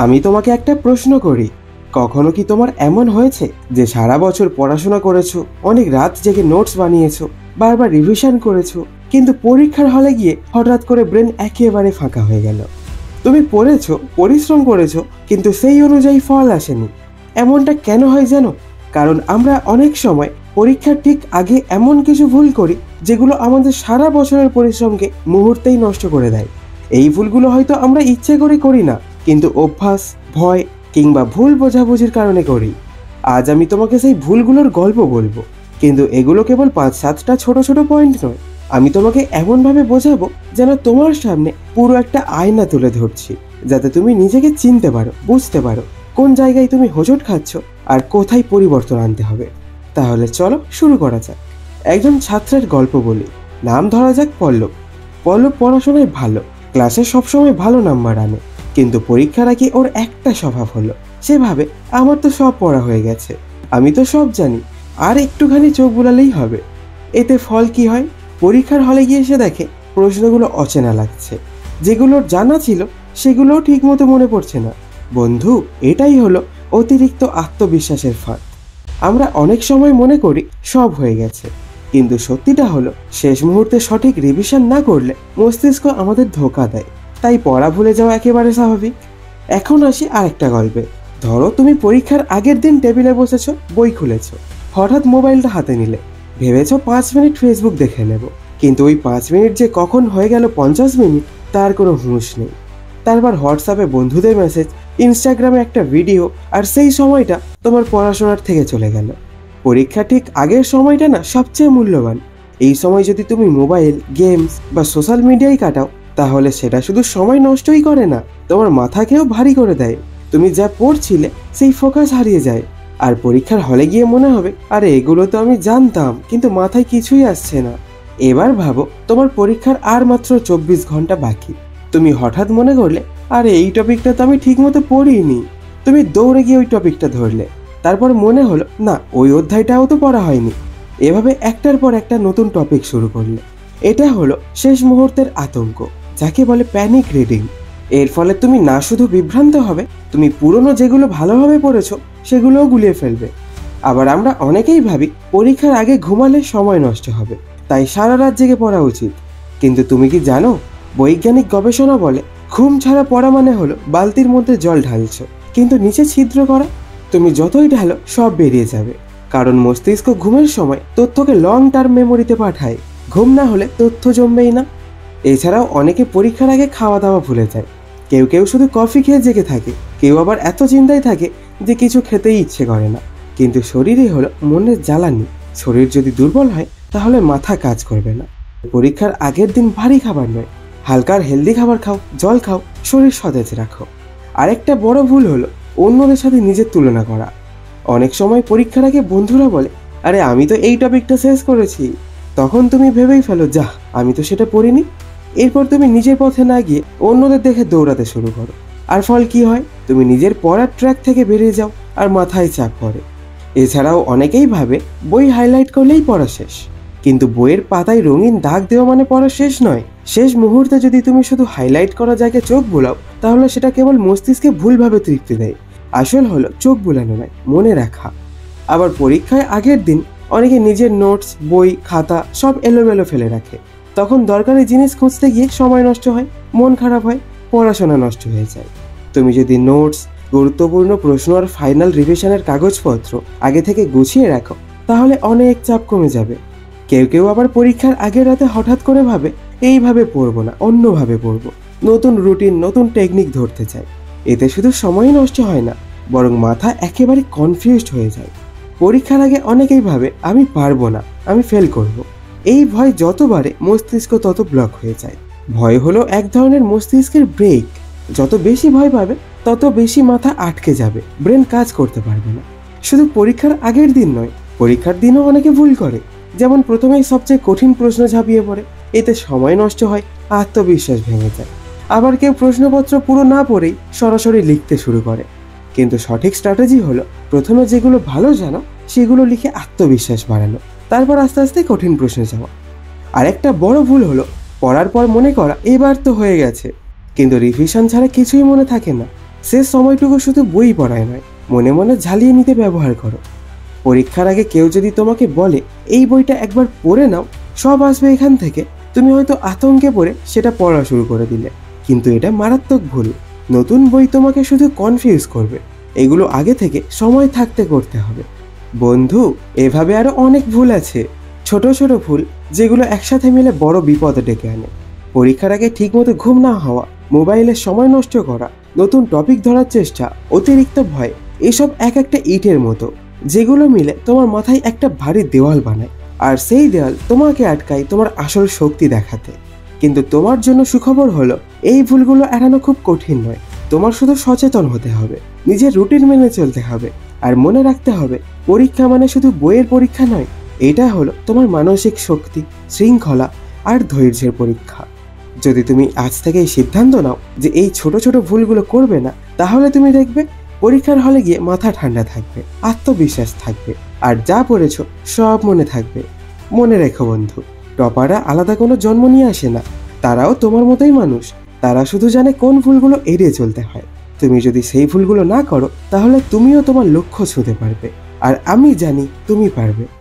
আমি তোমাকে একটা প্রশ্ন করি, কখনো কি তোমার এমন হয়েছে যে সারা বছর পড়াশোনা করেছো, অনেক রাত জেগে নোটস বানিয়েছো, বারবার রিভিশন করেছো, কিন্তু পরীক্ষার হলে গিয়ে হঠাৎ করে ব্রেন একেবারে ফাঁকা হয়ে গেল? তুমি পড়েছো, পরিশ্রম করেছো, কিন্তু সেই অনুযায়ী ফল আসেনি। এমনটা কেন হয় জানো? কারণ আমরা অনেক সময় পরীক্ষার ঠিক আগে এমন কিছু ভুল করি যেগুলো আমাদের সারা বছরের পরিশ্রমকে মুহূর্তেই নষ্ট করে দেয়। এই ভুলগুলো হয়তো আমরা ইচ্ছে করে করি না, কিন্তু অভ্যাস, ভয় কিংবা ভুল বোঝাবুঝির কারণে করি। আজ আমি তোমাকে সেই ভুলগুলোর গল্প বলবো, কিন্তু এগুলো কেবল 5-7টা ছোট ছোট পয়েন্ট নয়। আমি তোমাকে এমনভাবে বোঝাবো যেন তোমার সামনে পুরো একটা আয়না তুলে ধরছি, যাতে তুমি নিজেকে চিনতে পারো, বুঝতে পারো কোন জায়গায় তুমি হোঁচট খাচ্ছ আর কোথায় পরিবর্তন আনতে হবে। তাহলে চলো শুরু করা যাক। একজন ছাত্রের গল্প বলি। নাম ধরা যাক পল্লব। পল্লব পড়াশোনায় ভালো, ক্লাসে সবসময় ভালো নাম্বার আনে, কিন্তু পরীক্ষার আগে ওর একটা স্বভাব হলো, সে ভাবে আমার তো সব পড়া হয়ে গেছে, আমি তো সব জানি, আর একটুখানি চোখ বুলালেই হবে। এতে ফল কি হয়? পরীক্ষার হলে গিয়ে সে দেখে প্রশ্নগুলো অচেনা লাগছে, যেগুলোর জানা ছিল সেগুলোও ঠিক মতো মনে পড়ছে না। বন্ধু, এটাই হলো অতিরিক্ত আত্মবিশ্বাসের ফাঁদ। আমরা অনেক সময় মনে করি সব হয়ে গেছে, কিন্তু সত্যিটা হলো শেষ মুহূর্তে সঠিক রিভিশন না করলে মস্তিষ্ক আমাদের ধোঁকা দেয়। তাই পড়া ভুলে যাওয়া একেবারে স্বাভাবিক। এখন আসি আরেকটা গল্পে। ধরো তুমি পরীক্ষার আগের দিন টেবিলে বসেছো, বই খুলেছো, হঠাৎ মোবাইলটা হাতে নিলে, ভেবেছো 5 মিনিট ফেসবুক দেখে নেব, কিন্তু ওই 5 মিনিট যে কখন হয়ে গেল 50 মিনিট তার কোনো হুঁশ নেই। তারপর হোয়াটসঅ্যাপে বন্ধুদের মেসেজ, ইনস্টাগ্রামে একটা ভিডিও, আর সেই সময়টা তোমার পড়াশোনার থেকে চলে গেল। পরীক্ষা ঠিক আগের সময়টা না সবচেয়ে মূল্যবান। এই সময় যদি তুমি মোবাইল, গেমস বা সোশ্যাল মিডিয়ায় কাটাও, তাহলে সেটা শুধু সময় নষ্টই করে না, তোমার মাথাকেও ভারী করে দেয়। তুমি যা পড়ছিলে সেই ফোকাস হারিয়ে যায়, আর পরীক্ষার হলে গিয়ে মনে হবে আরে এগুলো তো আমি জানতাম, কিন্তু মাথায় কিছুই আসছে না। এবার ভাবো তোমার পরীক্ষার আর মাত্র 24 ঘন্টা বাকি। তুমি হঠাৎ মনে করলে আরে এই টপিকটা তো আমি ঠিক মতো পড়িনি। তুমি দৌড়ে গিয়ে ওই টপিকটা ধরলে, তারপর মনে হলো না ওই অধ্যায়টাও তো পড়া হয়নি। এভাবে একটার পর একটা নতুন টপিক শুরু করলে। এটা হলো শেষ মুহূর্তের আতঙ্ক, যাকে বলে প্যানিক রিডিং। এর ফলে তুমি না শুধু বিভ্রান্ত হবে, তুমি পুরনো যেগুলো ভালোভাবে পড়েছো সেগুলোও গুলিয়ে ফেলবে। আবার আমরা অনেকেই ভাবি পরীক্ষার আগে ঘুমালে সময় নষ্ট হবে, তাই সারা রাত জেগে পড়া উচিত। কিন্তু তুমি কি জানো, বৈজ্ঞানিক গবেষণা বলে ঘুম ছাড়া পড়া মানে হলো বালতির মধ্যে জল ঢালছো, কিন্তু নিচে ছিদ্র করা। তুমি যতই ঢালো সব বেরিয়ে যাবে, কারণ মস্তিষ্ক ঘুমের সময় তথ্যকে লং টার্ম মেমোরিতে পাঠায়। ঘুম না হলে তথ্য জমবেই না। এছাড়াও অনেকে পরীক্ষার আগে খাওয়া দাওয়া ভুলে যায়। কেউ কেউ শুধু কফি খেয়ে জেগে থাকে, কেউ আবার এত চিন্তায় থাকে যে কিছু খেতেই ইচ্ছে করে না। কিন্তু শরীরই হলো মনের জ্বালানি। শরীর যদি দুর্বল হয় তাহলে মাথা কাজ করবে না। পরীক্ষার আগের দিন ভারী খাবার নয়, হালকার হেলদি খাবার খাও, জল খাও, শরীর সতেজ রাখো। আরেকটা বড় ভুল হলো অন্যদের সাথে নিজের তুলনা করা। অনেক সময় পরীক্ষার আগে বন্ধুরা বলে আরে আমি তো এই টপিকটা শেষ করেছি, তখন তুমি ভেবেই ফেলো যাহ আমি তো সেটা পড়িনি। এরপর তুমি নিজের পথে না গিয়ে অন্যদের দেখে দৌড়াতে শুরু করো, আর ফল কি হয়? তুমি নিজের পড়ার ট্র্যাক থেকে বেরিয়ে যাও, আর মাথায় চাপ পড়ে। এছাড়াও অনেকেই ভাবে বই হাইলাইট করলেই পড়া শেষ, কিন্তু বইয়ের পাতায় রঙিন দাগ দেওয়া মানে পড়া শেষ নয়। শেষ মুহূর্তে যদি তুমি শুধু হাইলাইট করা জায়গায় চোখ বুলাও, তাহলে সেটা কেবল মস্তিষ্কে ভুলভাবে তৃপ্তি দেয়। আসল হলো চোখ বুলানো নয়, মনে রাখা। আবার পরীক্ষায় আগের দিন অনেকে নিজের নোটস, বই, খাতা সব এলোমেলো ফেলে রাখে। তখন দরকারি জিনিস খুঁজতে গিয়ে সময় নষ্ট হয়, মন খারাপ হয়, পড়াশোনা নষ্ট হয়ে যায়। তুমি যদি নোটস, গুরুত্বপূর্ণ প্রশ্ন আর ফাইনাল রিভিশনের কাগজপত্র আগে থেকে গুছিয়ে রাখো, তাহলে অনেক চাপ কমে যাবে। কেউ কেউ আবার পরীক্ষার আগের রাতে হঠাৎ করে ভাবে এইভাবে পড়বো না, অন্যভাবে পড়বো, নতুন রুটিন, নতুন টেকনিক ধরতে চায়। এতে শুধু সময় নষ্ট হয় না, বরং মাথা একেবারে কনফিউজড হয়ে যায়। পরীক্ষার আগে অনেকেই ভাবে আমি পারবো না, আমি ফেল করব। এই ভয় যত বাড়ে মস্তিষ্ক তত ব্লক হয়ে যায়। ভয় হলো এক ধরনের মস্তিষ্কের ব্রেক। যত বেশি ভয় পাবে তত বেশি মাথা আটকে যাবে, ব্রেন কাজ করতে পারবে না। শুধু পরীক্ষার আগের দিন নয়, পরীক্ষার দিনও অনেকে ভুল করে। যেমন প্রথমেই সবচেয়ে কঠিন প্রশ্ন ঝাঁপিয়ে পড়ে, এতে সময় নষ্ট হয়, আত্মবিশ্বাস ভেঙে যায়। আবার কেউ প্রশ্নপত্র পুরো না পড়েই সরাসরি লিখতে শুরু করে। কিন্তু সঠিক স্ট্র্যাটেজি হলো প্রথমে যেগুলো ভালো জানো সেগুলো লিখে আত্মবিশ্বাস বাড়ানো, তারপর আস্তে আস্তে কঠিন প্রশ্নে যাওয়া। আরেকটা বড় ভুল হলো পড়ার পর মনে করা এবার তো হয়ে গেছে, কিন্তু রিভিশন ছাড়া কিছুই মনে থাকে না। শেষ সময়টুকু শুধু বই পড়ায় নয়, মনে মনে ঝালিয়ে নিতে ব্যবহার করো। পরীক্ষার আগে কেউ যদি তোমাকে বলে এই বইটা একবার পড়ে নাও, সব আসবে এখান থেকে, তুমি হয়তো আতঙ্কে পড়ে সেটা পড়া শুরু করে দিলে। কিন্তু এটা মারাত্মক ভুল। নতুন বই তোমাকে শুধু কনফিউজ করবে। এগুলো আগে থেকে সময় থাকতে করতে হবে। বন্ধু, এভাবে আরো অনেক ভুল আছে, ছোট ছোট ভুল, যেগুলো একসাথে মিলে বড় বিপদ ডেকে আনে। পরীক্ষার আগে ঠিকমতো ঘুম না হওয়া, মোবাইলের সময় নষ্ট করা, নতুন টপিক ধরার চেষ্টা, অতিরিক্ত ভয়, এসব এক একটা ইটের মতো, যেগুলো মিলে তোমার মাথায় একটা ভারী দেওয়াল বানায়। আর সেই দেওয়াল তোমাকে আটকায় তোমার আসল শক্তি দেখাতে। কিন্তু তোমার জন্য সুখবর হলো, এই ভুলগুলো এড়ানো খুব কঠিন নয়। তোমার শুধু সচেতন হতে হবে, নিজের রুটিন মেনে চলতে হবে, আর মনে রাখতে হবে পরীক্ষা মানে শুধু বইয়ের পরীক্ষা নয়, এটা হলো তোমার মানসিক শক্তি, শৃঙ্খলা আর ধৈর্যের পরীক্ষা। যদি তুমি আজ থেকে এই সিদ্ধান্ত নাও যে এই ছোট ছোট ভুলগুলো করবে না, তাহলে তুমি দেখবে পরীক্ষার হলে গিয়ে মাথা ঠান্ডা থাকবে, আত্মবিশ্বাস থাকবে, আর যা পড়েছো সব মনে থাকবে। মনে রেখো বন্ধু, টপাররা আলাদা কোনো জন্ম নিয়ে আসে না, তারাও তোমার মতোই মানুষ। তারা শুধু জানে কোন ভুলগুলো এড়িয়ে চলতে হয়। তুমি যদি সেই ভুলগুলো না করো, তাহলে তুমিও তোমার লক্ষ্য ছুঁতে পারবে। আর আমি জানি তুমি পারবে।